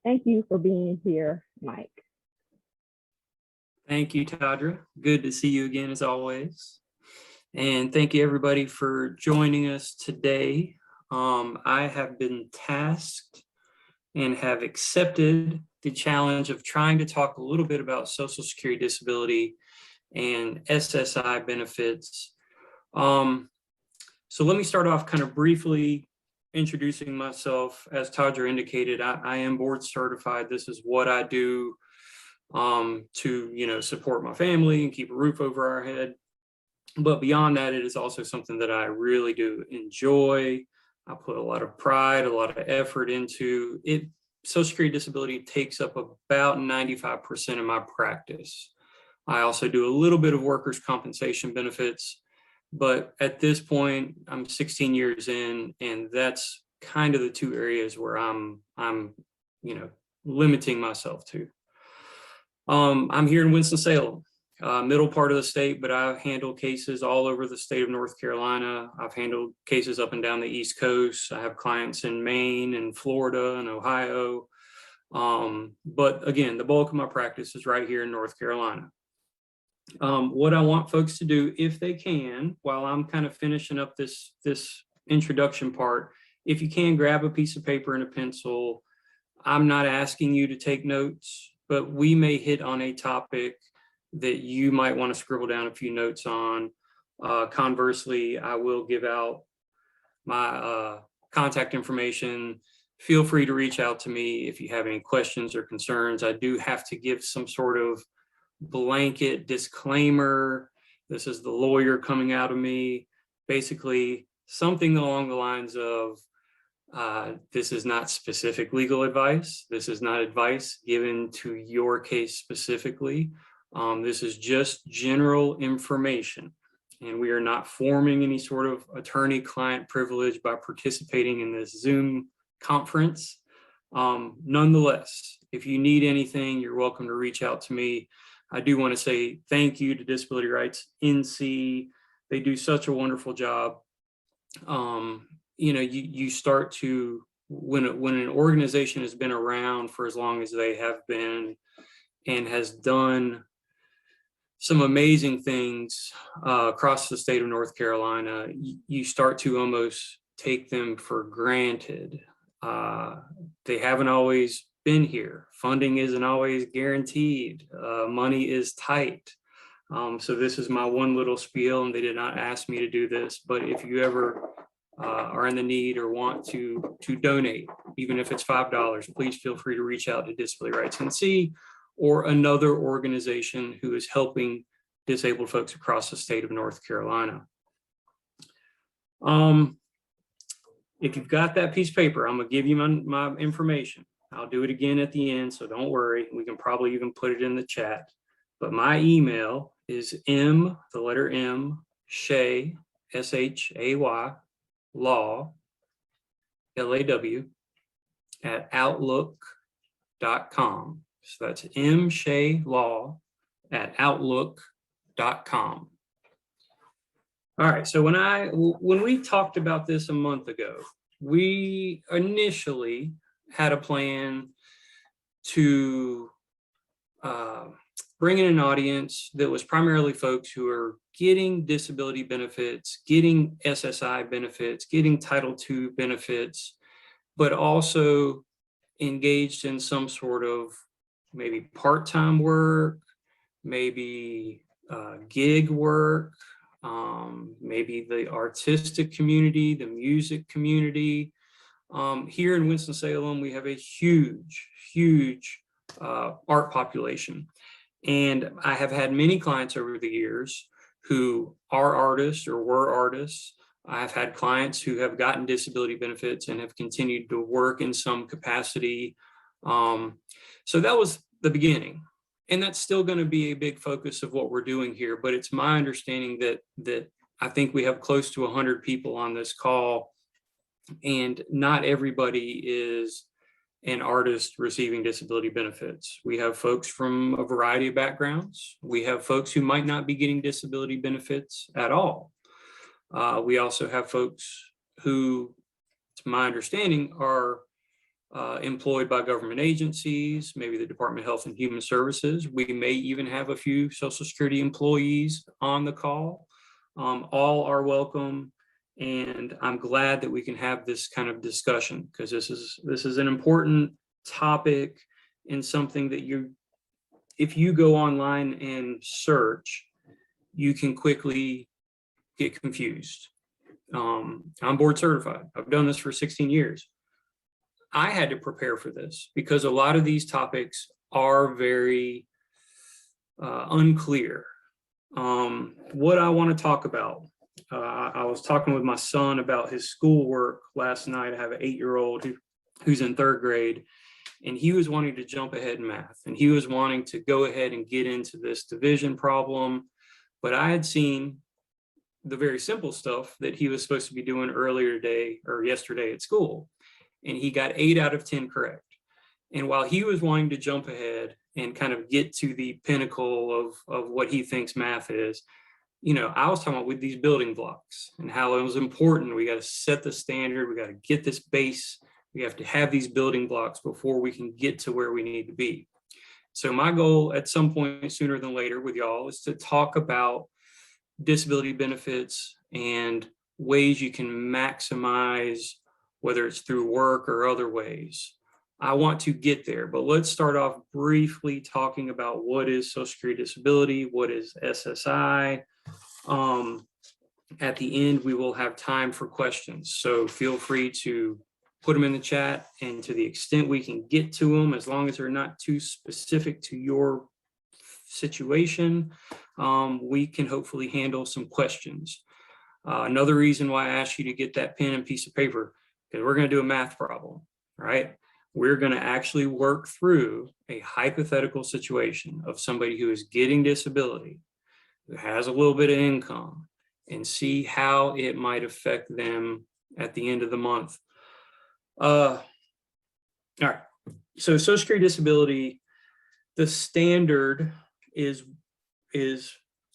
Thank you for being here, Mike. Thank you, Tadra. Good to see you again as always. And thank you everybody for joining us today. I have been tasked and have accepted the challenge of trying to talk a little bit about Social Security disability and SSI benefits. So let me start off kind of briefly introducing myself. As Tadra indicated, I am board certified. This is what I do to support my family and keep a roof over our head. But beyond that, it is also something that I really do enjoy. I put a lot of pride, a lot of effort into it. Social Security disability takes up about 95% of my practice. I also do a little bit of workers' compensation benefits, but at this point, I'm 16 years in, and that's kind of the two areas where I'm limiting myself to. I'm here in Winston-Salem, middle part of the state, but I handle cases all over the state of North Carolina. I've handled cases up and down the East Coast. I have clients in Maine and Florida and Ohio. But again, the bulk of my practice is right here in North Carolina. What I want folks to do, if they can, while I'm kind of finishing up this introduction part, if you can, grab a piece of paper and a pencil. I'm not asking you to take notes, but we may hit on a topic that you might want to scribble down a few notes on. Conversely, I will give out my contact information. Feel free to reach out to me if you have any questions or concerns. I do have to give some sort of blanket disclaimer. This is the lawyer coming out of me. Basically, something along the lines of, this is not specific legal advice. This is not advice given to your case specifically. This is just general information, and we are not forming any sort of attorney-client privilege by participating in this Zoom conference. Nonetheless, if you need anything, you're welcome to reach out to me. I do want to say thank you to Disability Rights NC. They do such a wonderful job. You start to, when an organization has been around for as long as they have been and has done some amazing things across the state of North Carolina, you start to almost take them for granted. They haven't always been here. Funding isn't always guaranteed. Money is tight. So this is my one little spiel, and they did not ask me to do this, but if you ever are in the need or want to donate, even if it's $5, please feel free to reach out to Disability Rights NC or another organization who is helping disabled folks across the state of North Carolina. If you've got that piece of paper, I'm gonna give you my information. I'll do it again at the end, so don't worry. We can probably even put it in the chat. But my email is the letter M, Shay, S-H-A-Y, law, L-A-W, at outlook.com. So that's mshaylaw@outlook.com. All right, so when we talked about this a month ago, we initially had a plan to bring in an audience that was primarily folks who are getting disability benefits, getting SSI benefits, getting Title II benefits, but also engaged in some sort of maybe part-time work, maybe gig work, maybe the artistic community, the music community. Here in Winston-Salem, we have a huge art population. And I have had many clients over the years who are artists or were artists. I've had clients who have gotten disability benefits and have continued to work in some capacity. So that was the beginning. And that's still going to be a big focus of what we're doing here. But it's my understanding that I think we have close to 100 people on this call, and not everybody is an artist receiving disability benefits. We have folks from a variety of backgrounds. We have folks who might not be getting disability benefits at all. We also have folks who, to my understanding, are employed by government agencies, maybe the Department of Health and Human Services. We may even have a few Social Security employees on the call. All are welcome. And I'm glad that we can have this kind of discussion, because this is an important topic and something that if you go online and search, you can quickly get confused. I'm board certified. I've done this for 16 years. I had to prepare for this because a lot of these topics are very unclear. What I want to talk about, I was talking with my son about his schoolwork last night. I have an 8-year-old who's in 3rd grade, and he was wanting to jump ahead in math, and he was wanting to go ahead and get into this division problem. But I had seen the very simple stuff that he was supposed to be doing earlier today or yesterday at school, and he got 8 out of 10 correct. And while he was wanting to jump ahead and kind of get to the pinnacle of what he thinks math is, I was talking about with these building blocks and how it was important. We got to set the standard. We got to get this base. We have to have these building blocks before we can get to where we need to be. So my goal at some point sooner than later with y'all is to talk about disability benefits and ways you can maximize, whether it's through work or other ways. I want to get there, but let's start off briefly talking about what is Social Security disability, what is SSI. At the end, we will have time for questions. So feel free to put them in the chat, and to the extent we can get to them, as long as they're not too specific to your situation, we can hopefully handle some questions. Another reason why I asked you to get that pen and piece of paper, because we're going to do a math problem, right? We're going to actually work through a hypothetical situation of somebody who is getting disability, who has a little bit of income, and see how it might affect them at the end of the month. All right, so Social Security disability, the standard is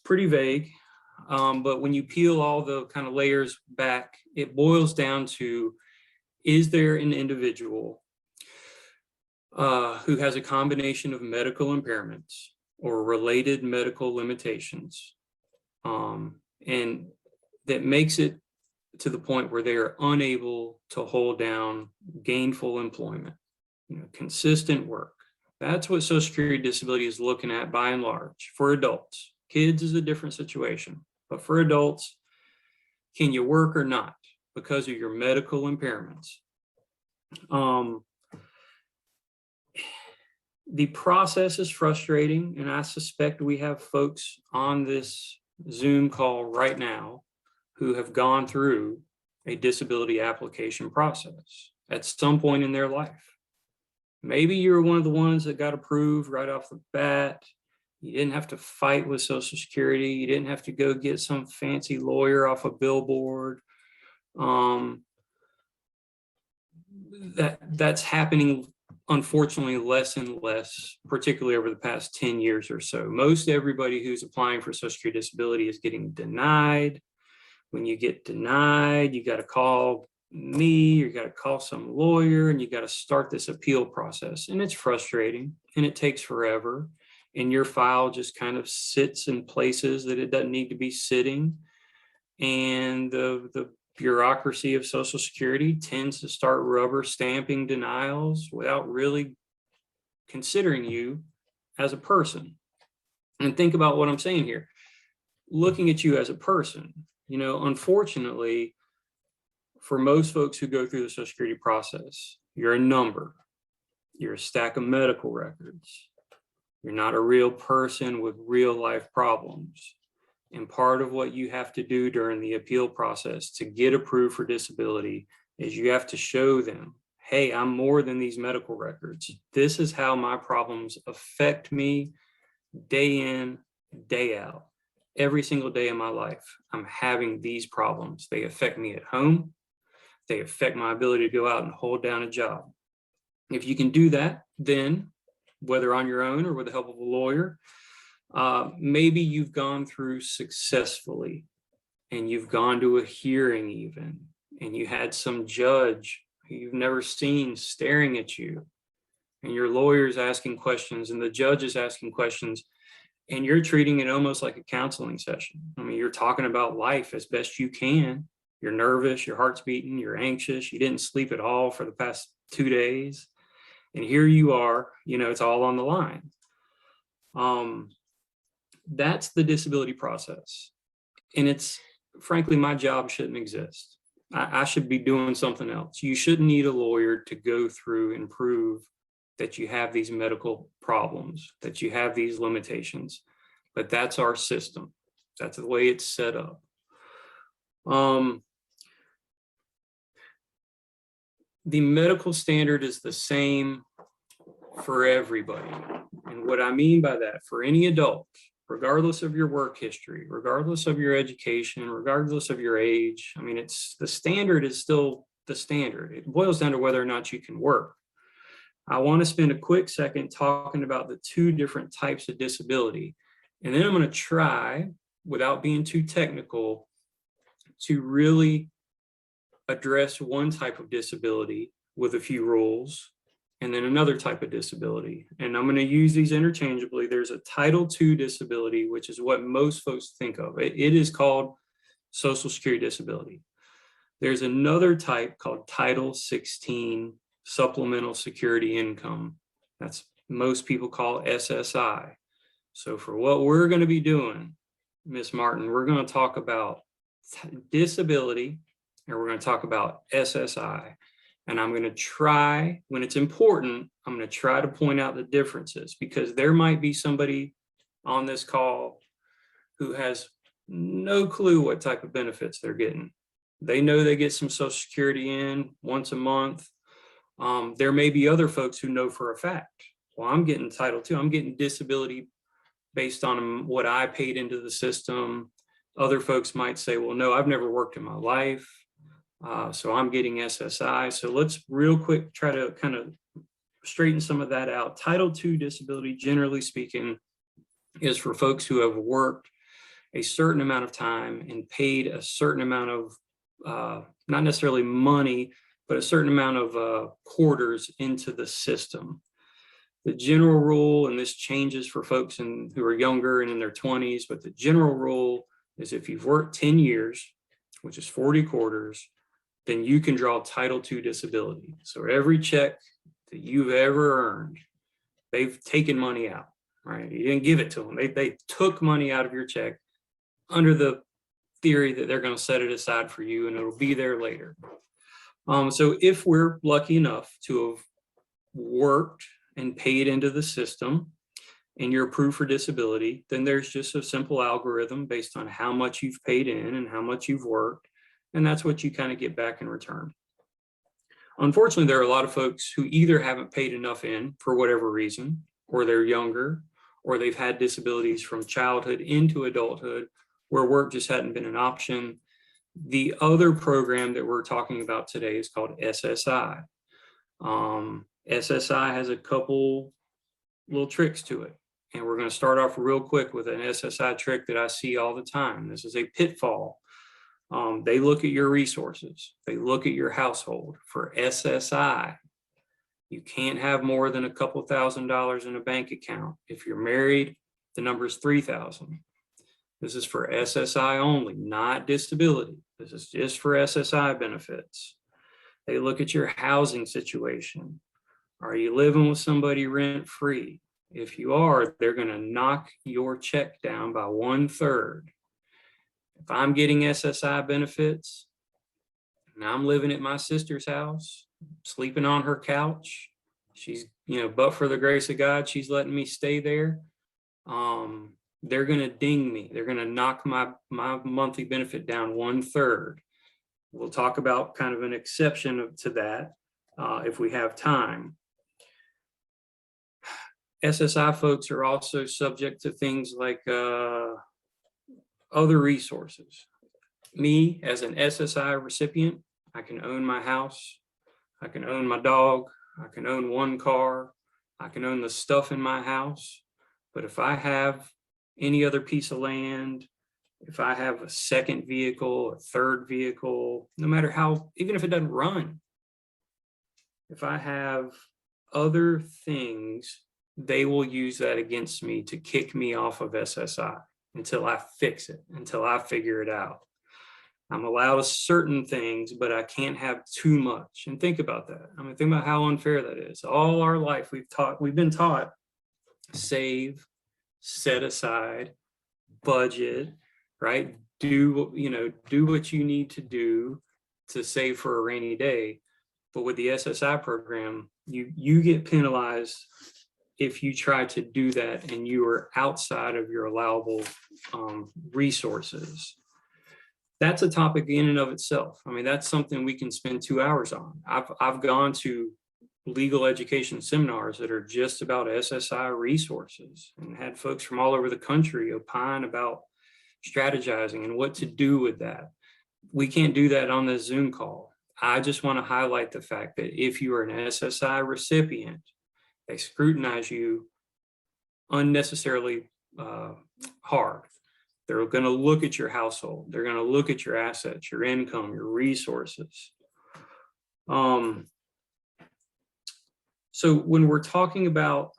pretty vague, but when you peel all the kind of layers back, it boils down to, is there an individual who has a combination of medical impairments or related medical limitations, and that makes it to the point where they are unable to hold down gainful employment, consistent work. That's what Social Security disability is looking at by and large. For adults, kids is a different situation, but for adults, can you work or not because of your medical impairments? The process is frustrating, and I suspect we have folks on this Zoom call right now who have gone through a disability application process at some point in their life. Maybe you're one of the ones that got approved right off the bat. You didn't have to fight with Social Security. You didn't have to go get some fancy lawyer off a billboard. That's happening, unfortunately, less and less, particularly over the past 10 years or so. Most everybody who's applying for Social Security disability is getting denied. When you get denied, you got to call me, you got to call some lawyer, and you got to start this appeal process. And it's frustrating, and it takes forever. And your file just kind of sits in places that it doesn't need to be sitting. And the bureaucracy of Social Security tends to start rubber stamping denials without really considering you as a person. And think about what I'm saying here. Looking at you as a person, unfortunately, for most folks who go through the Social Security process, you're a number, you're a stack of medical records. You're not a real person with real life problems. And part of what you have to do during the appeal process to get approved for disability is you have to show them, hey, I'm more than these medical records. This is how my problems affect me day in, day out. Every single day of my life, I'm having these problems. They affect me at home. They affect my ability to go out and hold down a job. If you can do that, then whether on your own or with the help of a lawyer, maybe you've gone through successfully and you've gone to a hearing even, and you had some judge who you've never seen staring at you, and your lawyer's asking questions and the judge is asking questions, and you're treating it almost like a counseling session. I mean, you're talking about life as best you can. You're nervous, your heart's beating, you're anxious, you didn't sleep at all for the past 2 days. And here you are, it's all on the line. That's the disability process. And it's, frankly, my job shouldn't exist. I should be doing something else. You shouldn't need a lawyer to go through and prove that you have these medical problems, that you have these limitations, but that's our system. That's the way it's set up. The medical standard is the same for everybody. And what I mean by that, for any adult, regardless of your work history, regardless of your education, regardless of your age, I mean, the standard is still the standard. It boils down to whether or not you can work. I want to spend a quick second talking about the two different types of disability. And then I'm going to try, without being too technical, to really address one type of disability with a few rules, and then another type of disability. And I'm going to use these interchangeably. There's a Title II disability, which is what most folks think of. It is called Social Security disability. There's another type called Title 16 Supplemental Security Income. That's most people call SSI. So for what we're going to be doing, Ms. Martin, we're going to talk about disability, and we're going to talk about SSI. And I'm going to try, when it's important, I'm going to try to point out the differences, because there might be somebody on this call who has no clue what type of benefits they're getting. They know they get some Social Security in once a month. There may be other folks who know for a fact, well, I'm getting Title II, I'm getting disability based on what I paid into the system. Other folks might say, well, no, I've never worked in my life, so I'm getting SSI. So let's real quick try to kind of straighten some of that out. Title II disability, generally speaking, is for folks who have worked a certain amount of time and paid a certain amount of, not necessarily money, but a certain amount of quarters into the system. The general rule, and this changes for folks who are younger and in their 20s, but the general rule is if you've worked 10 years, which is 40 quarters, then you can draw Title II disability. So every check that you've ever earned, they've taken money out, right? You didn't give it to them. They took money out of your check under the theory that they're going to set it aside for you and it'll be there later. So if we're lucky enough to have worked and paid into the system and you're approved for disability, then there's just a simple algorithm based on how much you've paid in and how much you've worked. And that's what you kind of get back in return. Unfortunately, there are a lot of folks who either haven't paid enough in for whatever reason, or they're younger, or they've had disabilities from childhood into adulthood where work just hadn't been an option. The other program that we're talking about today is called SSI. SSI has a couple little tricks to it. And we're going to start off real quick with an SSI trick that I see all the time. This is a pitfall. They look at your resources. They look at your household. For SSI, you can't have more than a couple $1,000s in a bank account. If you're married, the number is 3,000. This is for SSI only, not disability. This is just for SSI benefits. They look at your housing situation. Are you living with somebody rent-free? If you are, they're going to knock your check down by 1/3. If I'm getting SSI benefits and I'm living at my sister's house, sleeping on her couch, she's, but for the grace of God, she's letting me stay there. They're going to ding me. They're going to knock my monthly benefit down 1/3. We'll talk about kind of an exception to that if we have time. SSI folks are also subject to things like other resources. Me, as an SSI recipient, I can own my house, I can own my dog, I can own one car, I can own the stuff in my house. But if I have any other piece of land, if I have a second vehicle, a third vehicle, no matter how, even if it doesn't run, If I have other things, they will use that against me to kick me off of SSI until I fix it, until I figure it out. I'm allowed certain things, but I can't have too much. And think about that. I mean, think about how unfair that is. All our life we've been taught save, set aside, budget, right? Do what you need to do to save for a rainy day. But with the SSI program, you get penalized if you try to do that and you are outside of your allowable resources. That's a topic in and of itself. I mean, that's something we can spend 2 hours on. I've gone to legal education seminars that are just about SSI resources and had folks from all over the country opine about strategizing and what to do with that. We can't do that on this Zoom call. I just want to highlight the fact that if you are an SSI recipient, they scrutinize you unnecessarily hard. They're going to look at your household. They're going to look at your assets, your income, your resources. So when we're talking about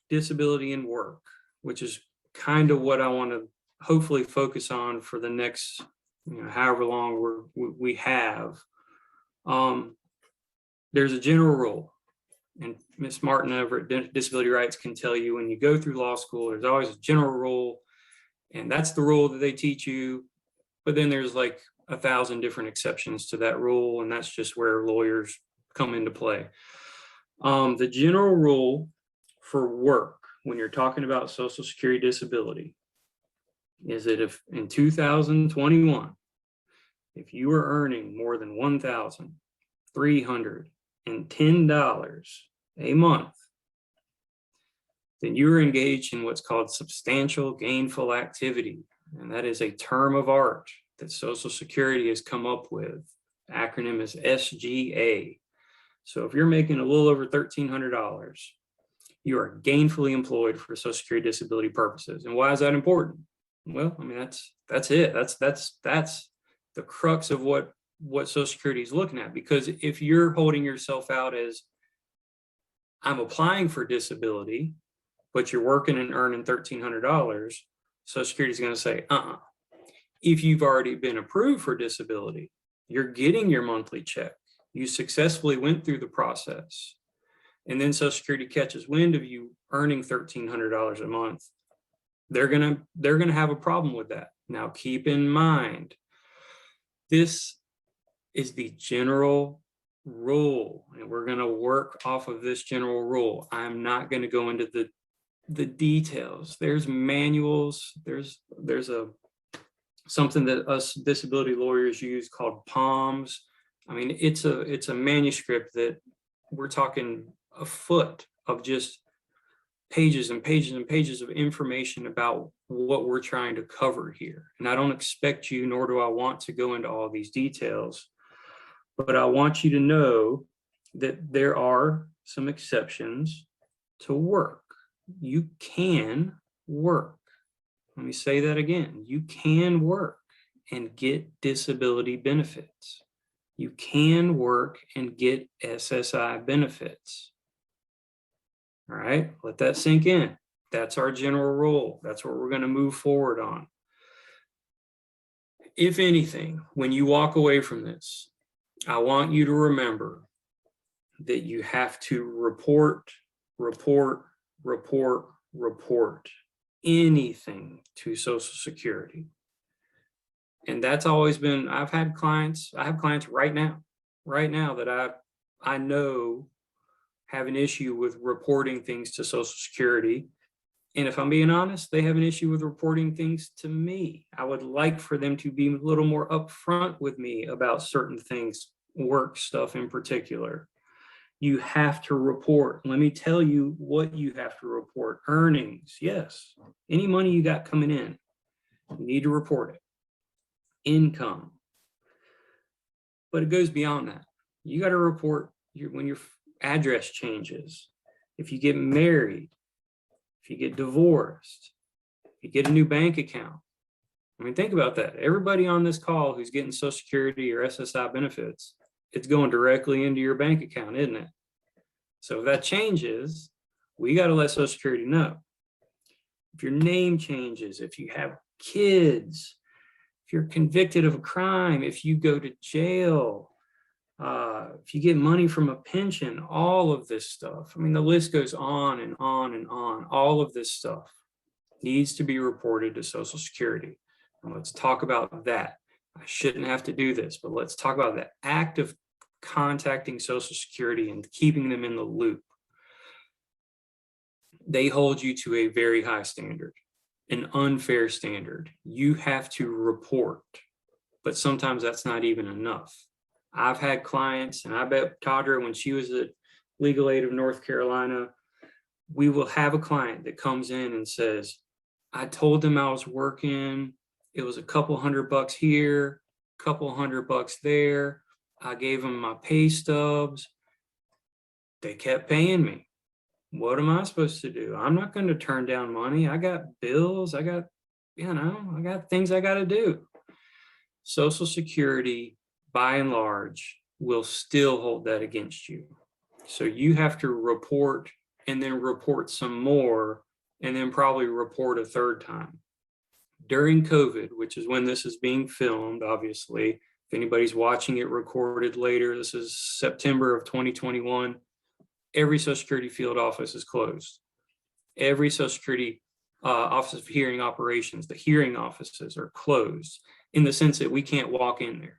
disability in work, which is kind of what I want to hopefully focus on for the next, however long we have, there's a general rule. And Ms. Martin over at Disability Rights can tell you when you go through law school, there's always a general rule. And that's the rule that they teach you. But then there's like 1,000 different exceptions to that rule. And that's just where lawyers come into play. The general rule for work, when you're talking about Social Security disability, is that if in 2021, if you are earning more than $1,310 a month, then you are engaged in what's called substantial gainful activity. And that is a term of art that Social Security has come up with. The acronym is SGA. So if you're making a little over $1,300, you are gainfully employed for Social Security disability purposes. And why is that important? Well, I mean, that's it. That's the crux of what Social Security is looking at. Because if you're holding yourself out as, I'm applying for disability, but you're working and earning $1,300, Social Security is going to say, If you've already been approved for disability, you're getting your monthly check. You successfully went through the process. And then Social Security catches wind of you earning $1,300 a month. They're gonna have a problem with that. Now, keep in mind, this is the general rule, and we're going to work off of this general rule. I'm not going to go into the details. There's manuals. There's something that us disability lawyers use called POMS. I mean, it's a manuscript that we're talking a foot of just pages and pages and pages of information about what we're trying to cover here. And I don't expect you, nor do I want to go into all these details, but I want you to know that there are some exceptions to work. You can work. Let me say that again. You can work and get disability benefits. You can work and get SSI benefits. All right, let that sink in. That's our general rule. That's what we're going to move forward on. If anything, when you walk away from this, I want you to remember that you have to report anything to Social Security. And that's always been, I have clients right now that I know have an issue with reporting things to Social Security. And if I'm being honest, they have an issue with reporting things to me. I would like for them to be a little more upfront with me about certain things, work stuff in particular. You have to report. Let me tell you what you have to report. Earnings, yes. Any money you got coming in, you need to report it. Income. But it goes beyond that. You got to report when your address changes, if you get married, if you get divorced, if you get a new bank account. I mean, think about that. Everybody on this call who's getting Social Security or SSI benefits it's going directly into your bank account, isn't it? So if that changes, we got to let Social Security know. If your name changes, if you have kids, if you're convicted of a crime, if you go to jail, if you get money from a pension, all of this stuff. I mean, the list goes on and on and on. All of this stuff needs to be reported to Social Security. And let's talk about that. I shouldn't have to do this, but let's talk about the act of contacting Social Security and keeping them in the loop. They hold you to a very high standard, an unfair standard. You have to report, but sometimes that's not even enough. I've had clients, and I bet Tadra, when she was at Legal Aid of North Carolina, we will have a client that comes in and says, I told them I was working. It was a couple $100 here, couple $100 there. I gave them my pay stubs. They kept paying me. What am I supposed to do? I'm not going to turn down money. I got bills. I got things I got to do. Social Security, by and large, will still hold that against you. So you have to report and then report some more and then probably report a third time. During COVID, which is when this is being filmed, obviously, if anybody's watching it recorded later, this is September of 2021, every Social Security field office is closed. Every Social Security Office of Hearing Operations, the hearing offices are closed in the sense that we can't walk in there.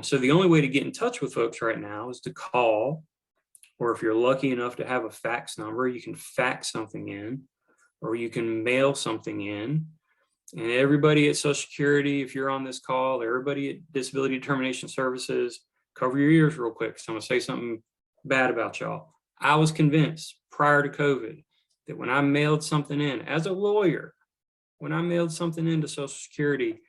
So the only way to get in touch with folks right now is to call, or if you're lucky enough to have a fax number, you can fax something in, or you can mail something in. And everybody at Social Security, if you're on this call, everybody at Disability Determination Services, cover your ears real quick, because I'm gonna say something bad about y'all. I was convinced prior to COVID that when I mailed something in, as a lawyer, when I mailed something into Social Security,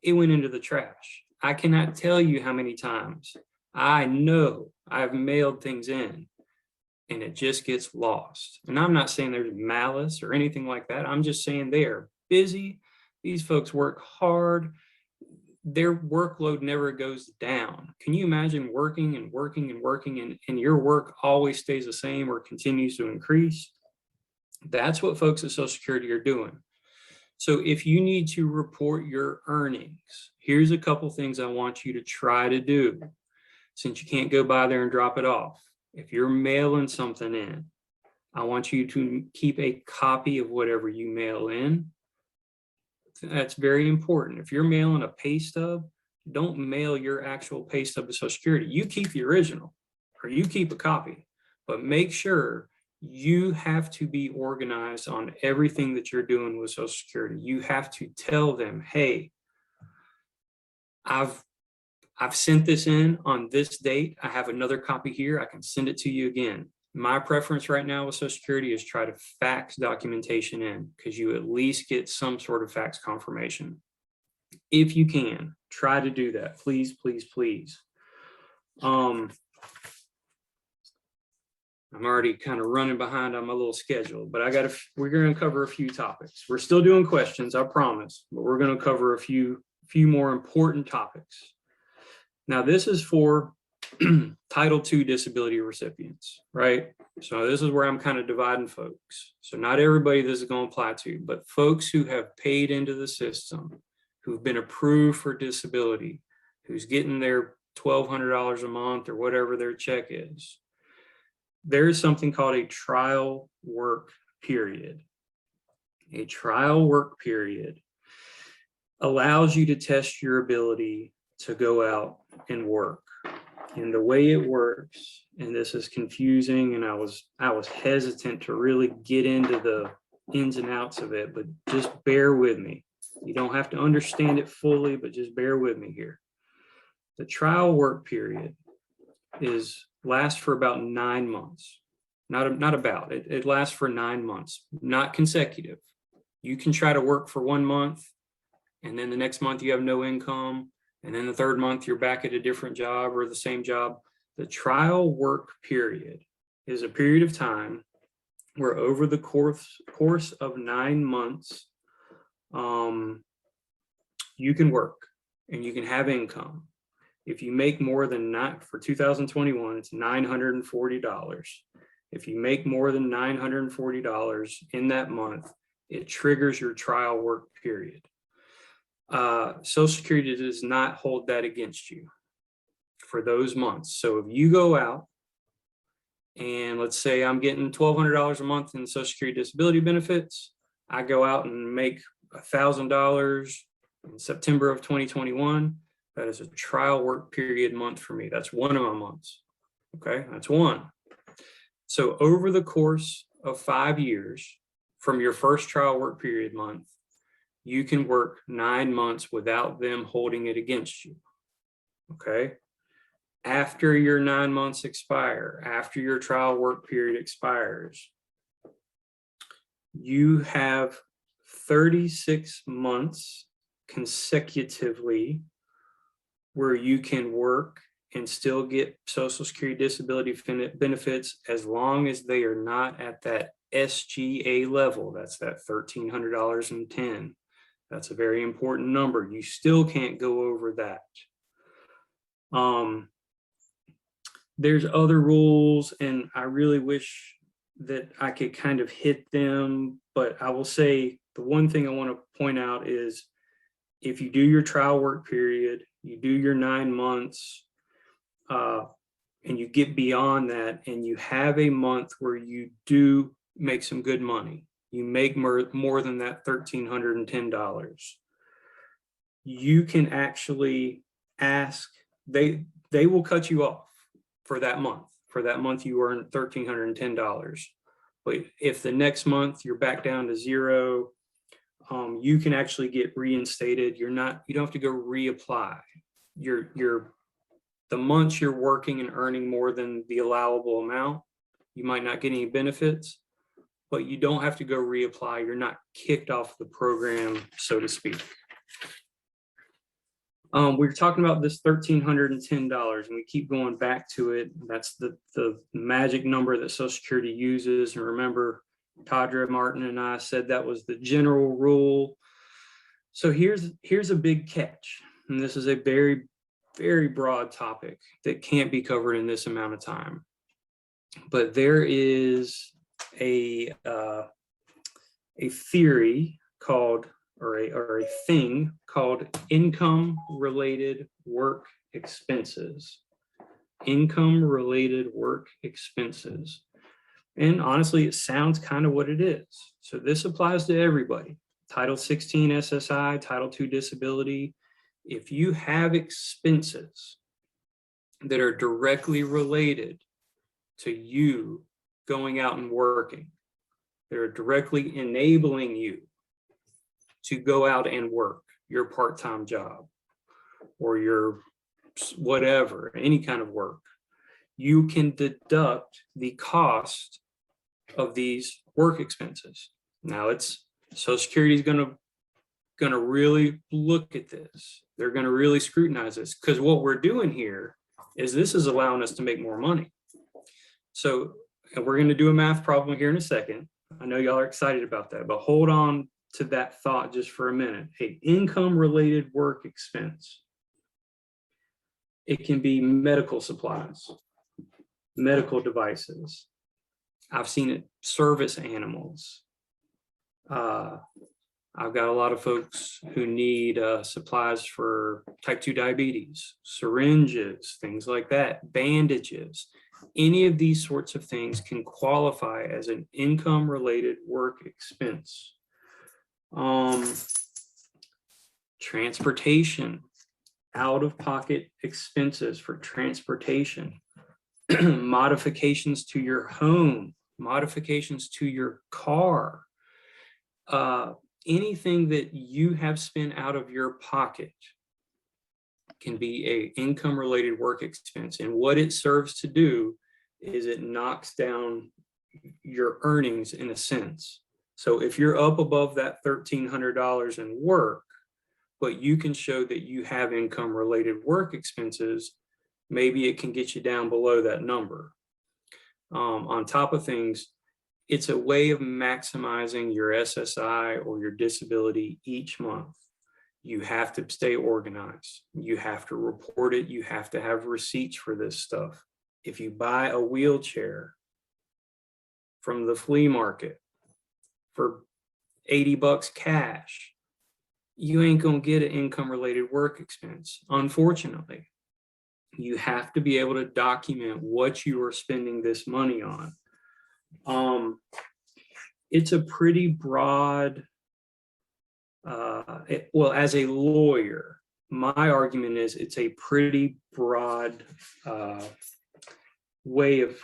it went into the trash. I cannot tell you how many times I know I've mailed things in and it just gets lost. And I'm not saying there's malice or anything like that. I'm just saying they are busy. These folks work hard. Their workload never goes down. Can you imagine working and working and working and your work always stays the same or continues to increase? That's what folks at Social Security are doing. So if you need to report your earnings, here's a couple things I want you to try to do, since you can't go by there and drop it off. If you're mailing something in, I want you to keep a copy of whatever you mail in. That's very important. If you're mailing a pay stub, don't mail your actual pay stub to Social Security. You keep the original, or you keep a copy, but make sure you have to be organized on everything that you're doing with Social Security. You have to tell them, hey, I've sent this in on this date. I have another copy here. I can send it to you again. My preference right now with Social Security is try to fax documentation in, because you at least get some sort of fax confirmation. If you can, try to do that. Please, please, please. I'm already kind of running behind on my little schedule, but we're going to cover a few topics. We're still doing questions, I promise, but we're going to cover a few more important topics. Now, this is for Title II disability recipients, right? So this is where I'm kind of dividing folks. So not everybody this is going to apply to, but folks who have paid into the system, who've been approved for disability, who's getting their $1,200 a month or whatever their check is. There is something called a trial work period. A trial work period allows you to test your ability to go out and work. And the way it works, and this is confusing, and I was hesitant to really get into the ins and outs of it, but just bear with me. You don't have to understand it fully, but just bear with me here. The trial work period lasts for about 9 months. It lasts for 9 months, not consecutive. You can try to work for 1 month, and then the next month you have no income, and then the third month you're back at a different job or the same job. The trial work period is a period of time where over the course of 9 months, you can work and you can have income. If you make more than for 2021, it's $940. If you make more than $940 in that month, it triggers your trial work period. Social Security does not hold that against you for those months. So if you go out and let's say I'm getting $1,200 a month in Social Security disability benefits, I go out and make $1,000 in September of 2021, that is a trial work period month for me. That's one of my months. Okay, that's one. So over the course of 5 years from your first trial work period month, you can work 9 months without them holding it against you. Okay. After your 9 months expire, after your trial work period expires, you have 36 months consecutively where you can work and still get Social Security disability benefits as long as they are not at that SGA level. That's that $1,300.10. That's a very important number. You still can't go over that. There's other rules, and I really wish that I could kind of hit them, but I will say the one thing I want to point out is if you do your trial work period, you do your 9 months, and you get beyond that and you have a month where you do make some good money, you make more than that $1,310, you can actually ask, they will cut you off for that month. For that month you earn $1,310. But if the next month you're back down to zero, you can actually get reinstated. You don't have to go reapply. The months you're working and earning more than the allowable amount, you might not get any benefits, but you don't have to go reapply. You're not kicked off the program, so to speak. We're talking about this $1,310, and we keep going back to it. That's the magic number that Social Security uses. And remember, Tadra, Martin, and I said that was the general rule. So here's a big catch, and this is a very, very broad topic that can't be covered in this amount of time. But there is a theory called, or a thing called income-related work expenses. Income-related work expenses. And honestly, it sounds kind of what it is. So this applies to everybody. Title 16 SSI, Title II disability. If you have expenses that are directly related to you going out and working, that are directly enabling you to go out and work your part-time job or your whatever, any kind of work, you can deduct the cost of these work expenses. Now it's Social Security is going to really look at this. They're going to really scrutinize this, because what we're doing here is this is allowing us to make more money. So, and we're going to do a math problem here in a second. I know y'all are excited about that, but hold on to that thought just for a minute. An income-related work expense. It can be medical supplies, medical devices. I've seen it, service animals. I've got a lot of folks who need supplies for type 2 diabetes, syringes, things like that, bandages. Any of these sorts of things can qualify as an income-related work expense. Transportation, out-of-pocket expenses for transportation, modifications to your home, modifications to your car, anything that you have spent out of your pocket can be a income-related work expense. And what it serves to do is it knocks down your earnings in a sense. So if you're up above that $1,300 in work, but you can show that you have income-related work expenses, maybe it can get you down below that number. On top of things, it's a way of maximizing your SSI or your disability each month. You have to stay organized. You have to report it. You have to have receipts for this stuff. If you buy a wheelchair from the flea market for $80 cash, you ain't gonna get an income related work expense. Unfortunately, you have to be able to document what you are spending this money on. It's a pretty broad, well, as a lawyer, my argument is it's a pretty broad way of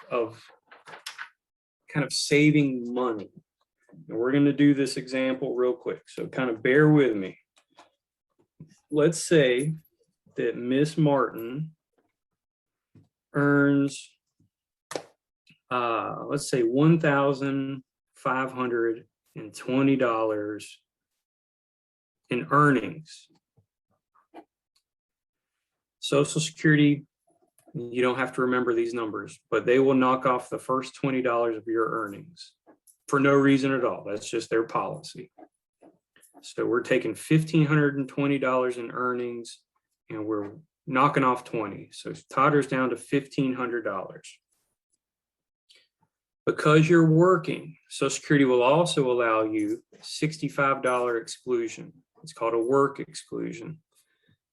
kind of saving money. And we're going to do this example real quick, so kind of bear with me. Let's say that Miss Martin earns, let's say $1,520 in earnings. Social Security, you don't have to remember these numbers, but they will knock off the first $20 of your earnings for no reason at all. That's just their policy. So we're taking $1,520 in earnings and we're knocking off 20. So it totters down to $1,500. Because you're working, Social Security will also allow you a $65 exclusion. It's called a work exclusion.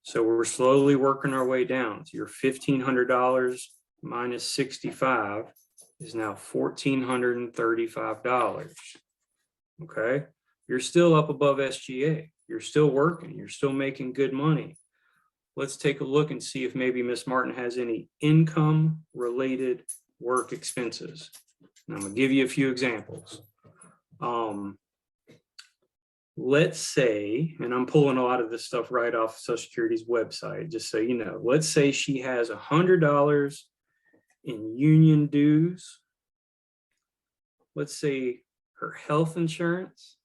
So we're slowly working our way down. So your $1,500 minus 65 is now $1,435. Okay, you're still up above SGA. You're still working. You're still making good money. Let's take a look and see if maybe Miss Martin has any income related work expenses. And I'm gonna give you a few examples. Let's say, and I'm pulling a lot of this stuff right off Social Security's website, just so you know, let's say she has $100 in union dues. Let's say her health insurance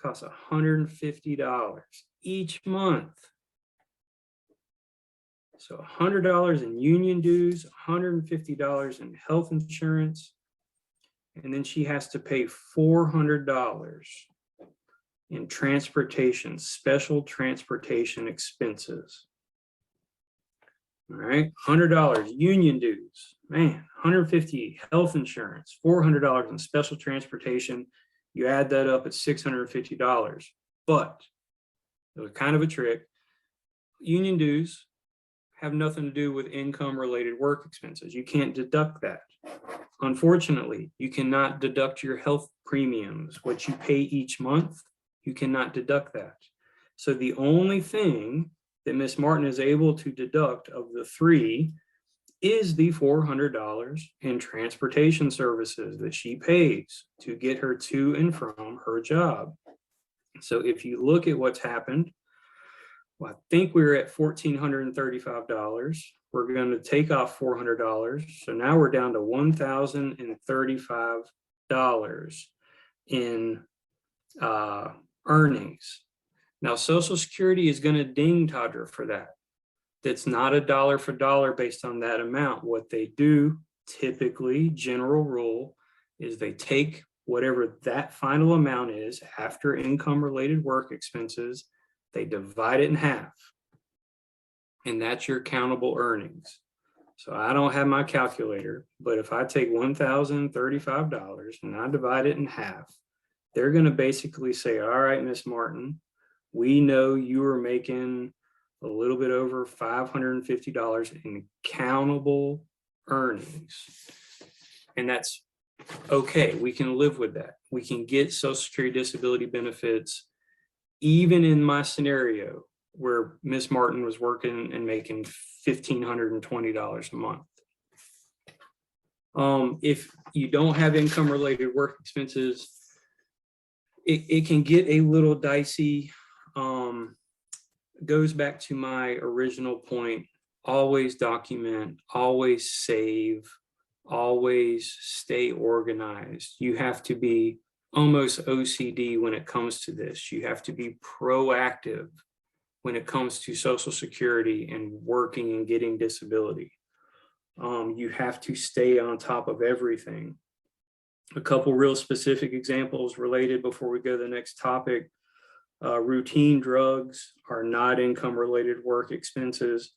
costs $150 each month. So $100 in union dues, $150 in health insurance, and then she has to pay $400 in transportation, special transportation expenses. All right, $100 union dues, man, $150 health insurance, $400 in special transportation. You add that up, it's $650. But it was kind of a trick. Union dues have nothing to do with income related work expenses. You can't deduct that. Unfortunately, you cannot deduct your health premiums, what you pay each month. You cannot deduct that. So the only thing that Miss Martin is able to deduct of the three is the $400 in transportation services that she pays to get her to and from her job. So if you look at what's happened, well, I think we were at $1,435. We're going to take off $400. So now we're down to $1,035 in earnings. Now, Social Security is going to ding Tadra for that. That's not a dollar for dollar based on that amount. What they do, typically, general rule, is they take whatever that final amount is after income related work expenses, they divide it in half. And that's your countable earnings. So I don't have my calculator, but if I take $1,035 and I divide it in half, they're going to basically say, all right, Miss Martin, we know you are making a little bit over $550 in countable earnings. And that's okay. We can live with that. We can get Social Security disability benefits, even in my scenario where Miss Martin was working and making $1,520 a month. If you don't have income related work expenses, it can get a little dicey. Goes back to my original point, always document, always save, always stay organized. You have to be almost OCD when it comes to this. You have to be proactive when it comes to Social Security and working and getting disability. You have to stay on top of everything. A couple real specific examples related before we go to the next topic. Routine drugs are not income-related work expenses.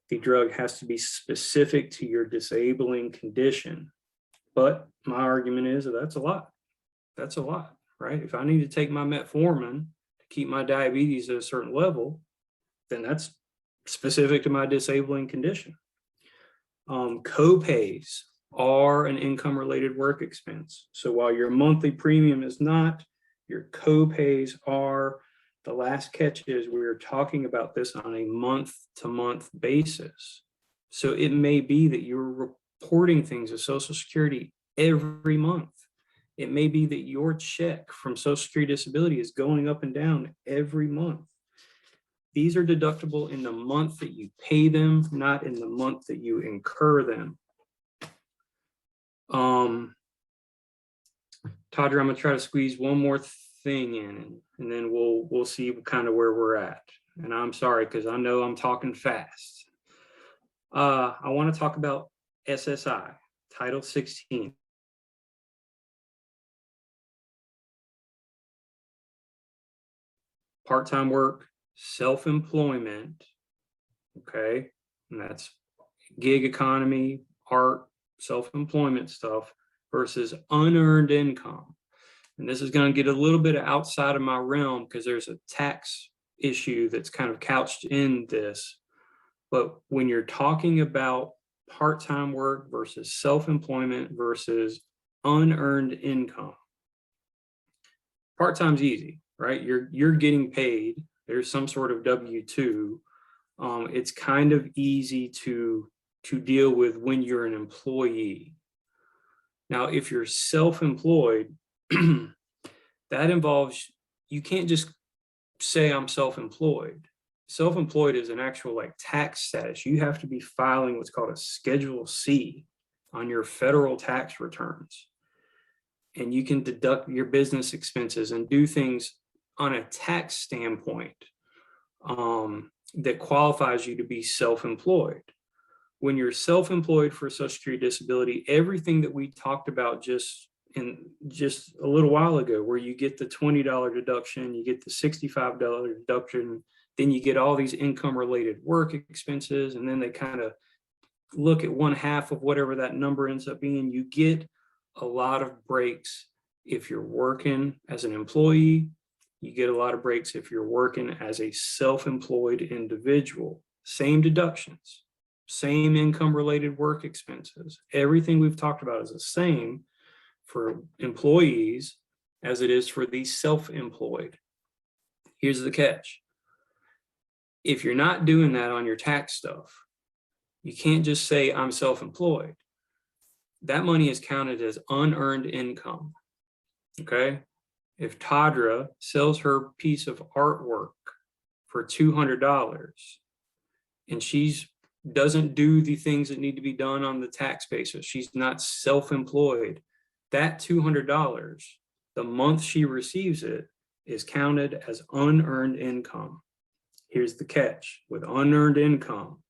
The drug has to be specific to your disabling condition. But my argument is that that's a lot. That's a lot, right? If I need to take my metformin to keep my diabetes at a certain level, then that's specific to my disabling condition. Co-pays are an income-related work expense. So while your monthly premium is not, your co-pays are. The last catch is we're talking about this on a month-to-month basis. So it may be that you're reporting things to Social Security every month. It may be that your check from Social Security Disability is going up and down every month. These are deductible in the month that you pay them, not in the month that you incur them. Todra, I'm gonna try to squeeze one more thing in, and then we'll see kind of where we're at. And I'm sorry, because I know I'm talking fast. I want to talk about SSI, Title 16. Part-time work, self-employment, okay? And that's gig economy, art, self-employment stuff versus unearned income. And this is going to get a little bit outside of my realm because there's a tax issue that's kind of couched in this. But when you're talking about part-time work versus self-employment versus unearned income, part-time's easy, right? You're getting paid. There's some sort of W-2. It's kind of easy to deal with when you're an employee. Now, if you're self-employed, that involves, you can't just say I'm self-employed. Self-employed is an actual like tax status. You have to be filing what's called a Schedule C on your federal tax returns. And you can deduct your business expenses and do things on a tax standpoint that qualifies you to be self-employed. When you're self-employed for Social Security Disability, everything that we talked about just a little while ago, where you get the $20 deduction, you get the $65 deduction, then you get all these income-related work expenses, and then they kind of look at one half of whatever that number ends up being. You get a lot of breaks if you're working as an employee. You get a lot of breaks if you're working as a self-employed individual. Same deductions, same income-related work expenses. Everything we've talked about is the same for employees as it is for the self-employed. Here's the catch. If you're not doing that on your tax stuff, you can't just say I'm self-employed. That money is counted as unearned income, okay? If Todra sells her piece of artwork for $200 and she doesn't do the things that need to be done on the tax basis, she's not self-employed, that $200, the month she receives it, is counted as unearned income. Here's the catch. With unearned income,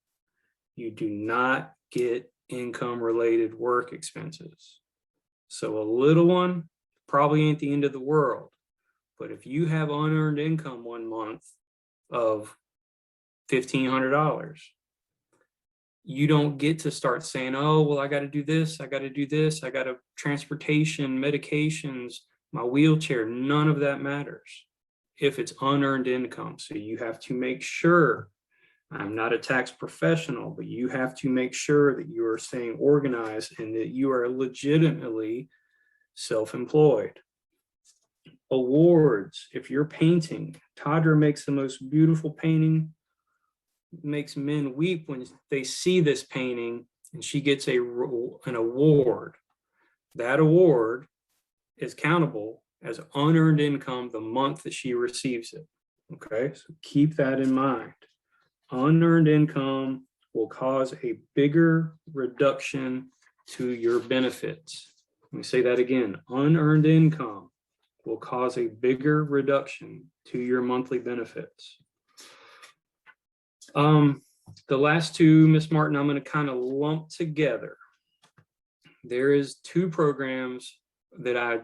you do not get income-related work expenses. So a little one probably ain't the end of the world. But if you have unearned income one month of $1,500, you don't get to start saying, oh, well, I got to do this, I got to do this, I got to transportation, medications, my wheelchair. None of that matters if it's unearned income. So you have to make sure, I'm not a tax professional, but you have to make sure that you are staying organized and that you are legitimately self-employed. Awards, if you're painting, Todra makes the most beautiful painting, makes men weep when they see this painting, and she gets an award. That award is countable as unearned income the month that she receives it. Okay, so keep that in mind. Unearned income will cause a bigger reduction to your benefits. Let me say that again. Unearned income will cause a bigger reduction to your monthly benefits. The last two, Ms. Martin, I'm going to kind of lump together. There is two programs that I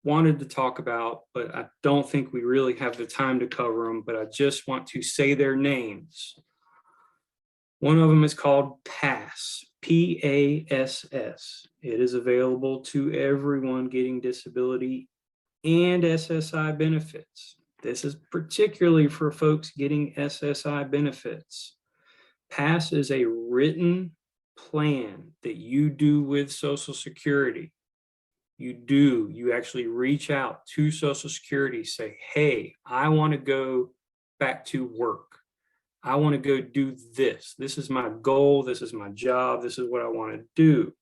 wanted to talk about, but I don't think we really have the time to cover them, but I just want to say their names. One of them is called PASS, P-A-S-S. It is available to everyone getting disability and SSI benefits. This is particularly for folks getting SSI benefits. PASS is a written plan that you do with Social Security. You actually reach out to Social Security, say, hey, I want to go back to work. I want to go do this. This is my goal. This is my job. This is what I want to do.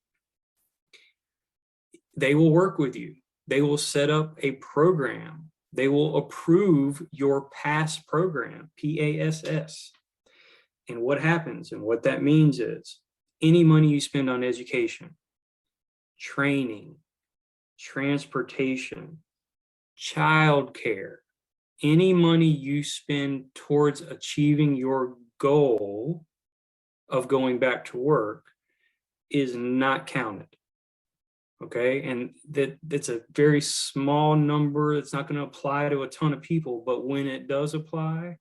They will work with you. They will set up a program. They will approve your PASS program, P-A-S-S. And what happens and what that means is any money you spend on education, training, transportation, childcare, any money you spend towards achieving your goal of going back to work is not counted. Okay, and that's a very small number. It's not going to apply to a ton of people, but when it does apply,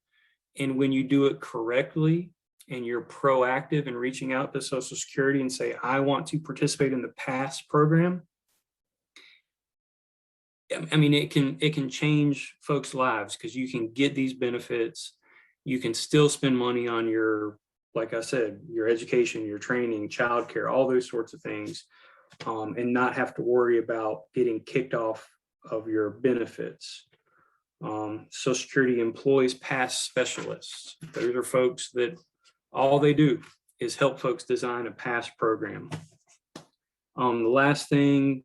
and when you do it correctly, and you're proactive in reaching out to Social Security and say, I want to participate in the PASS program, I mean, it can change folks' lives because you can get these benefits. You can still spend money on your, like I said, your education, your training, childcare, all those sorts of things, and not have to worry about getting kicked off of your benefits. Social Security employs PASS specialists. Those are folks that all they do is help folks design a PASS program. The last thing,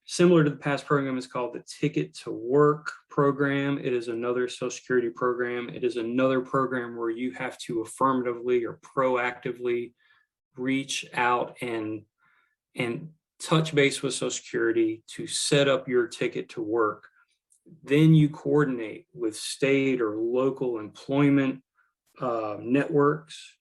similar to the PASS program, is called the Ticket to Work program. It is another Social Security program. It is another program where you have to affirmatively or proactively reach out and touch base with Social Security to set up your ticket to work. Then you coordinate with state or local employment networks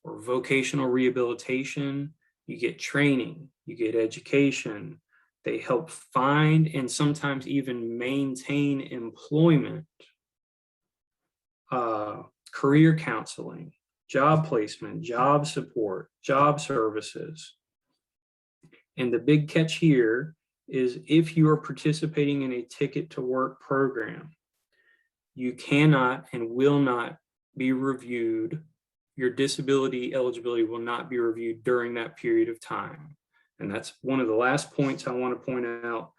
or vocational rehabilitation. You get training, you get education. They help find and sometimes even maintain employment, career counseling, job placement, job support, job services. And the big catch here is if you are participating in a Ticket to Work program, you cannot and will not be reviewed. Your disability eligibility will not be reviewed during that period of time. And that's one of the last points I want to point out.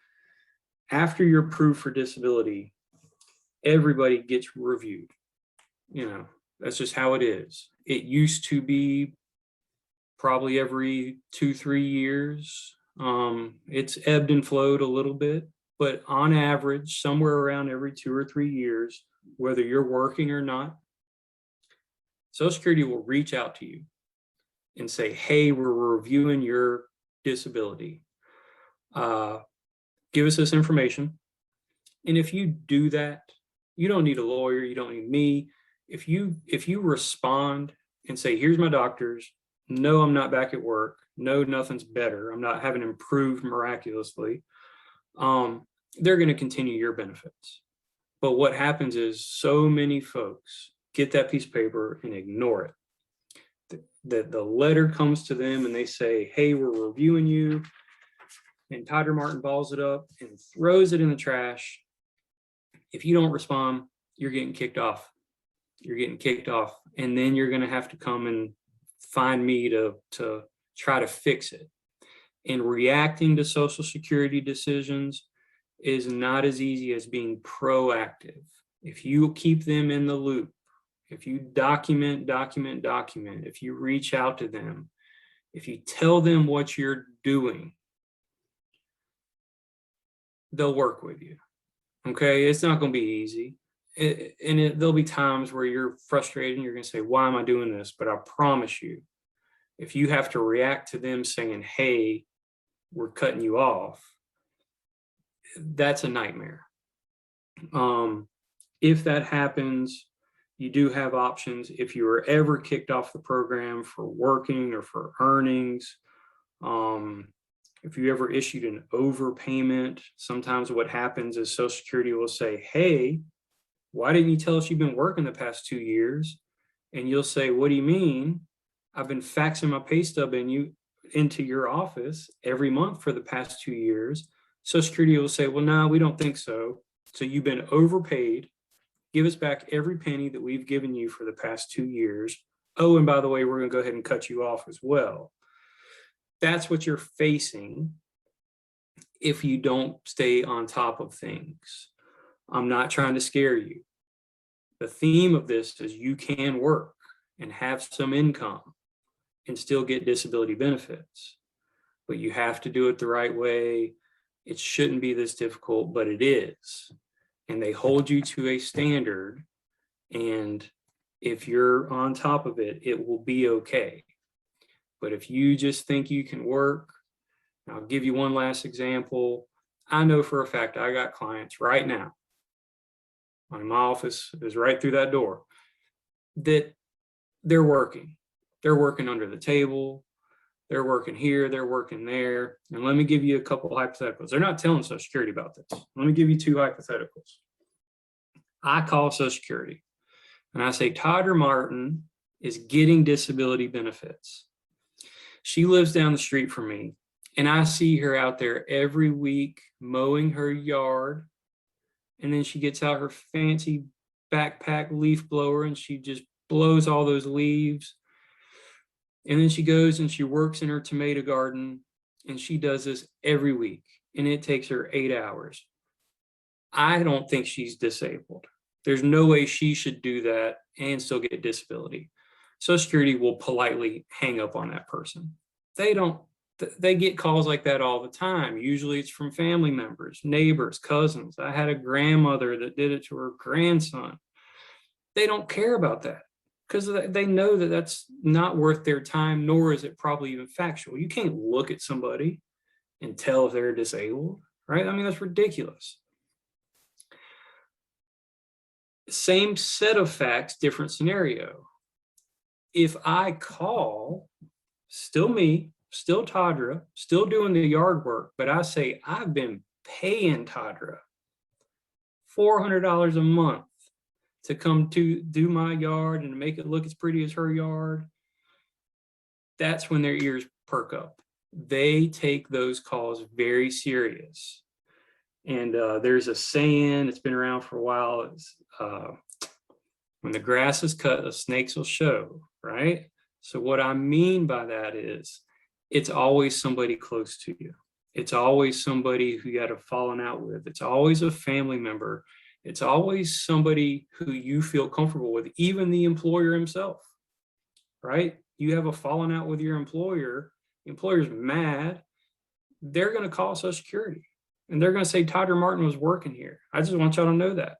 After you're approved for disability, everybody gets reviewed. You know, that's just how it is. It used to be probably every 2-3 years. It's ebbed and flowed a little bit, but on average, somewhere around every 2 or 3 years, whether you're working or not, Social Security will reach out to you and say, hey, we're reviewing your disability. Give us this information. And if you do that, you don't need a lawyer, you don't need me. If you respond and say, here's my doctors, no, I'm not back at work, no, nothing's better, I'm not having improved miraculously, they're going to continue your benefits. But what happens is so many folks get that piece of paper and ignore it. The letter comes to them and they say, hey, we're reviewing you. And Tyler Martin balls it up and throws it in the trash. If you don't respond, you're getting kicked off. You're getting kicked off. And then you're going to have to come and find me to try to fix it. And reacting to Social Security decisions is not as easy as being proactive. If you keep them in the loop, if you document, if you reach out to them, if you tell them what you're doing, they'll work with you. Okay, it's not going to be easy. There'll be times where you're frustrated and you're going to say, why am I doing this? But I promise you, if you have to react to them saying, hey, we're cutting you off, that's a nightmare. If that happens, you do have options. If you were ever kicked off the program for working or for earnings, If you ever issued an overpayment, sometimes what happens is Social Security will say, hey, why didn't you tell us you've been working the past 2 years? And you'll say, what do you mean? I've been faxing my pay stub into your office every month for the past 2 years. Social Security will say, well, no, we don't think so. So you've been overpaid. Give us back every penny that we've given you for the past 2 years. Oh, and by the way, we're going to go ahead and cut you off as well. That's what you're facing if you don't stay on top of things. I'm not trying to scare you. The theme of this is you can work and have some income and still get disability benefits, but you have to do it the right way. It shouldn't be this difficult, but it is. And they hold you to a standard. And if you're on top of it, it will be okay. But if you just think you can work, I'll give you one last example. I know for a fact I got clients right now. My office is right through that door, that they're working. They're working under the table. They're working here. They're working there. And let me give you a couple of hypotheticals. They're not telling Social Security about this. Let me give you 2 hypotheticals. I call Social Security and I say, Todd or Martin is getting disability benefits. She lives down the street from me, and I see her out there every week mowing her yard. And then she gets out her fancy backpack leaf blower and she just blows all those leaves. And then she goes and she works in her tomato garden, and she does this every week, and it takes her 8 hours. I don't think she's disabled. There's no way she should do that and still get disability. Social Security will politely hang up on that person. They get calls like that all the time. Usually it's from family members, neighbors, cousins. I had a grandmother that did it to her grandson. They don't care about that because they know that that's not worth their time, nor is it probably even factual. You can't look at somebody and tell if they're disabled, right? I mean, that's ridiculous. Same set of facts, different scenario. If I call, still me, still Tadra, still doing the yard work, but I say, I've been paying Tadra $400 a month to come to do my yard and make it look as pretty as her yard, that's when their ears perk up. They take those calls very serious. And there's a saying, it's been around for a while, it's, when the grass is cut, the snakes will show, right? So what I mean by that is, it's always somebody close to you. It's always somebody who you had a falling out with. It's always a family member. It's always somebody who you feel comfortable with, even the employer himself, right? You have a falling out with your employer, the employer's mad, they're going to call Social Security and they're going to say Todd or Martin was working here. I just want y'all to know that.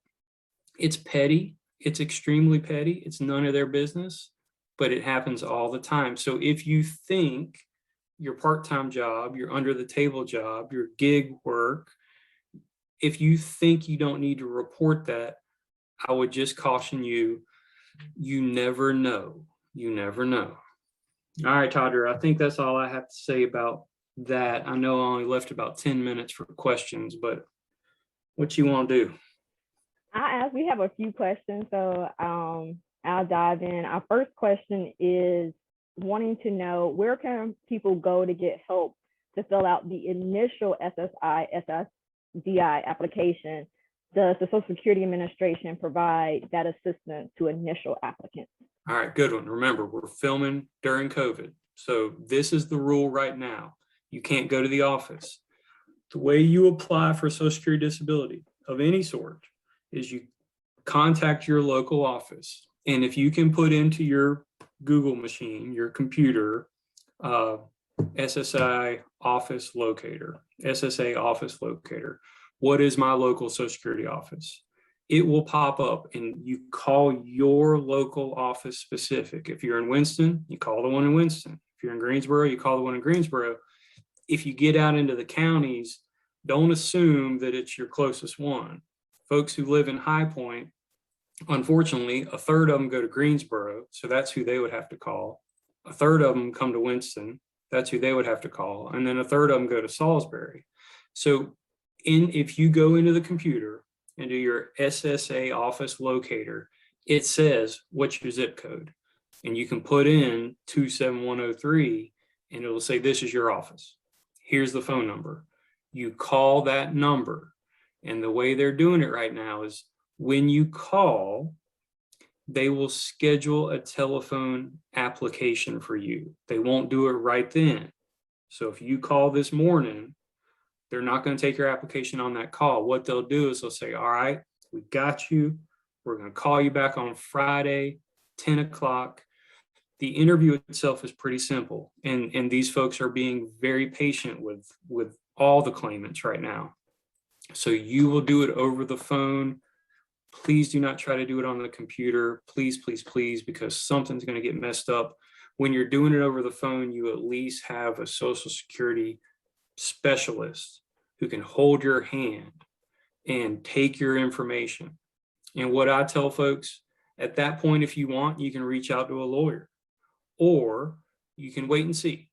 It's petty. It's extremely petty. It's none of their business, but it happens all the time. So if you think your part-time job, your under the table job, your gig work, if you think you don't need to report that, I would just caution you, you never know. You never know. All right, Todder, I think that's all I have to say about that. I know I only left about 10 minutes for questions, but what you want to do? We have a few questions, so I'll dive in. Our first question is wanting to know, where can people go to get help to fill out the initial SSI SSDI application? Does the Social Security Administration provide that assistance to initial applicants? All right, good one. Remember, we're filming during COVID. So this is the rule right now. You can't go to the office. The way you apply for Social Security disability of any sort is you contact your local office. And if you can put into your Google machine, your computer, SSI office locator, SSA office locator, what is my local Social Security office? It will pop up and you call your local office specific. If you're in Winston, you call the one in Winston. If you're in Greensboro, you call the one in Greensboro. If you get out into the counties, don't assume that it's your closest one. Folks who live in High Point, unfortunately, a third of them go to Greensboro, so that's who they would have to call. A third of them come to Winston, That's who they would have to call. And then a third of them go to Salisbury. So if you go into the computer and do your SSA office locator, it says, what's your zip code? And you can put in 27103 and it'll say, this is your office. Here's the phone number. You call that number. And the way they're doing it right now is when you call, they will schedule a telephone application for you. They won't do it right then. So if you call this morning, they're not going to take your application on that call. What they'll do is they'll say, all right, we got you. We're going to call you back on Friday, 10 o'clock. The interview itself is pretty simple. And these folks are being very patient with all the claimants right now. So you will do it over the phone. Please do not try to do it on the computer. Please, please, please, because something's going to get messed up. When you're doing it over the phone, you at least have a Social Security specialist who can hold your hand and take your information. And what I tell folks, at that point, if you want, you can reach out to a lawyer, or you can wait and see,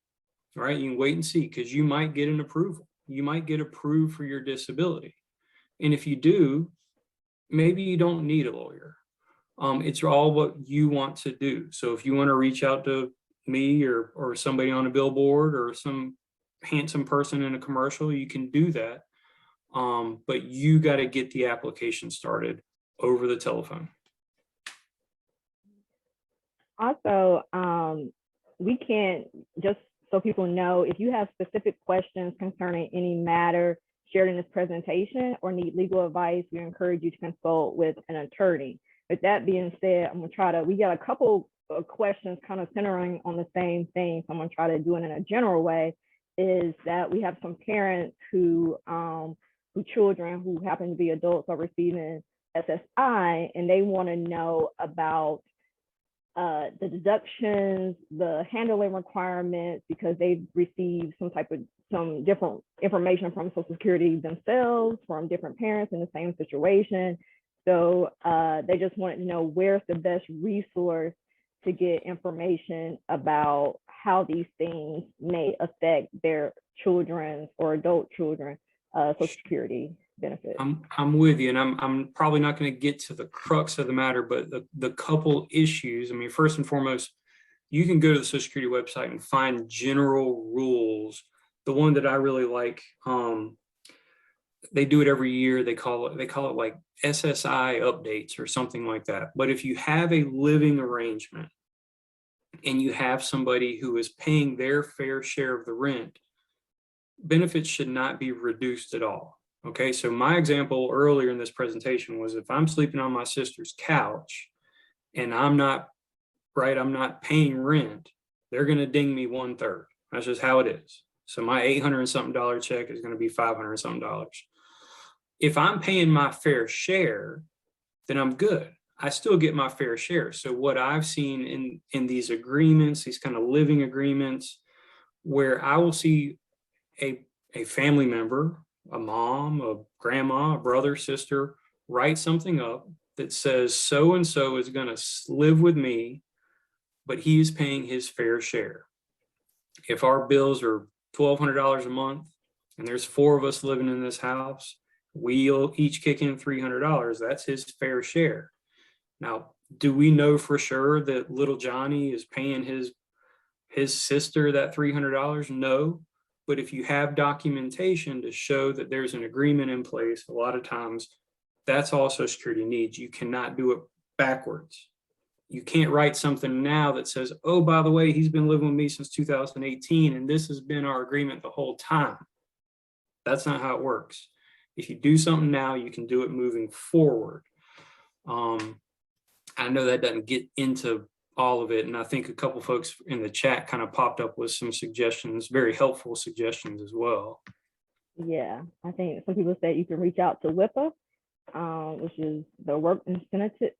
right? You can wait and see, because you might get an approval. You might get approved for your disability. And if you do, maybe you don't need a lawyer. It's all what you want to do. So if you want to reach out to me or somebody on a billboard or some handsome person in a commercial, you can do that. But you got to get the application started over the telephone. Also, we can't, just so people know, if you have specific questions concerning any matter shared in this presentation or need legal advice, we encourage you to consult with an attorney. With that being said, I'm gonna we got a couple of questions kind of centering on the same thing. So I'm gonna try to do it in a general way, is that we have some parents who children who happen to be adults are receiving SSI, and they wanna know about the deductions, the handling requirements, because they've received some different information from Social Security themselves, from different parents in the same situation. So they just wanted to know where's the best resource to get information about how these things may affect their children's or adult children's Social Security benefits. I'm with you, and I'm probably not going to get to the crux of the matter, but the couple issues. I mean, first and foremost, you can go to the Social Security website and find general rules. The one that I really like, they do it every year. They call it like SSI updates or something like that. But if you have a living arrangement and you have somebody who is paying their fair share of the rent, benefits should not be reduced at all. Okay, so my example earlier in this presentation was if I'm sleeping on my sister's couch and I'm not paying rent, they're going to ding me 1/3. That's just how it is. So my $800 and something check is going to be $500 and something. If I'm paying my fair share, then I'm good. I still get my fair share. So what I've seen in these agreements, these kind of living agreements, where I will see a family member, a mom, a grandma, a brother, sister, write something up that says so-and-so is going to live with me, but he is paying his fair share. If our bills are $1,200 a month and there's 4 of us living in this house, we'll each kick in $300. That's his fair share. Now, do we know for sure that little Johnny is paying his sister that $300? No. But if you have documentation to show that there's an agreement in place, a lot of times that's all Social Security needs. You cannot do it backwards. You can't write something now that says, oh, by the way, he's been living with me since 2018, and this has been our agreement the whole time. That's not how it works. If you do something now, you can do it moving forward. I know that doesn't get into all of it, and I think a couple folks in the chat kind of popped up with some suggestions, very helpful suggestions as well. Yeah, I think some people said you can reach out to WIPA, which is the work incentive.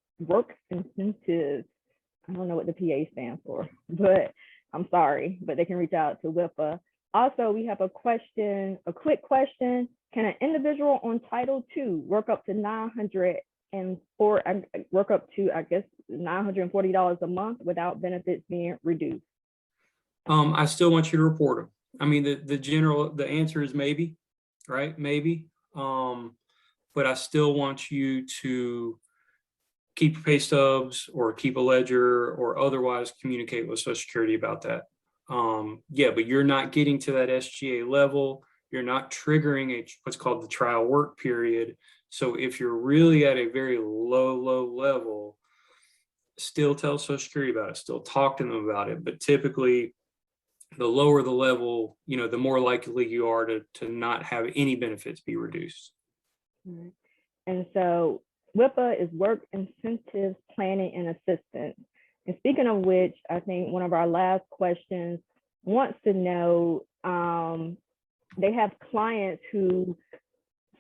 I don't know what the PA stands for, but I'm sorry, but they can reach out to WIPA. Also, we have a quick question. Can an individual on Title II work up to $940 a month without benefits being reduced? I still want you to report them. I mean, the answer is maybe, right? Maybe. But I still want you to keep your pay stubs or keep a ledger or otherwise communicate with Social Security about that. Yeah, but you're not getting to that SGA level. You're not triggering what's called the trial work period. So if you're really at a very low level, still tell Social Security about it, still talk to them about it. But typically, the lower the level, the more likely you are to not have any benefits be reduced. Right. And so WIPA is Work Incentives Planning and Assistance. And speaking of which, I think one of our last questions wants to know, they have clients who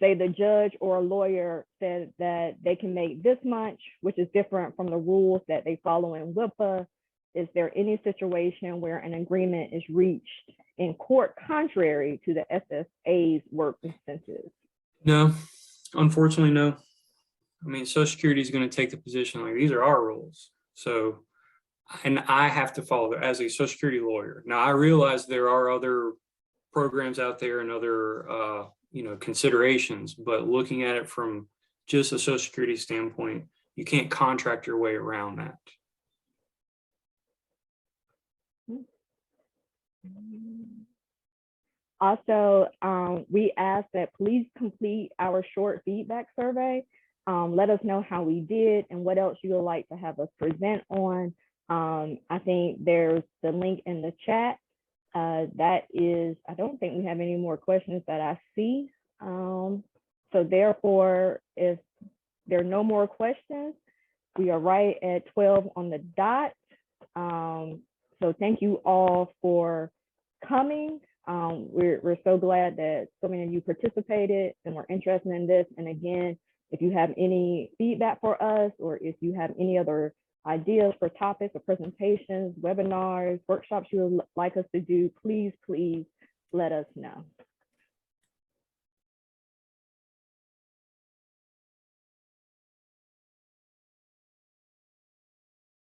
say the judge or a lawyer said that they can make this much, which is different from the rules that they follow in WIPA. Is there any situation where an agreement is reached in court contrary to the SSA's work incentives? No, unfortunately, no. I mean, Social Security is going to take the position like these are our rules. So, and I have to follow it as a Social Security lawyer. Now, I realize there are other programs out there and other, considerations, but looking at it from just a Social Security standpoint, you can't contract your way around that. Also, we ask that please complete our short feedback survey. Let us know how we did and what else you would like to have us present on. I think there's the link in the chat. That is, I don't think we have any more questions that I see. So therefore, if there are no more questions, we are right at 12 on the dot. So thank you all for coming. We're so glad that so many of you participated and were interested in this. And again, if you have any feedback for us, or if you have any other ideas for topics or presentations, webinars, workshops you would like us to do, please let us know.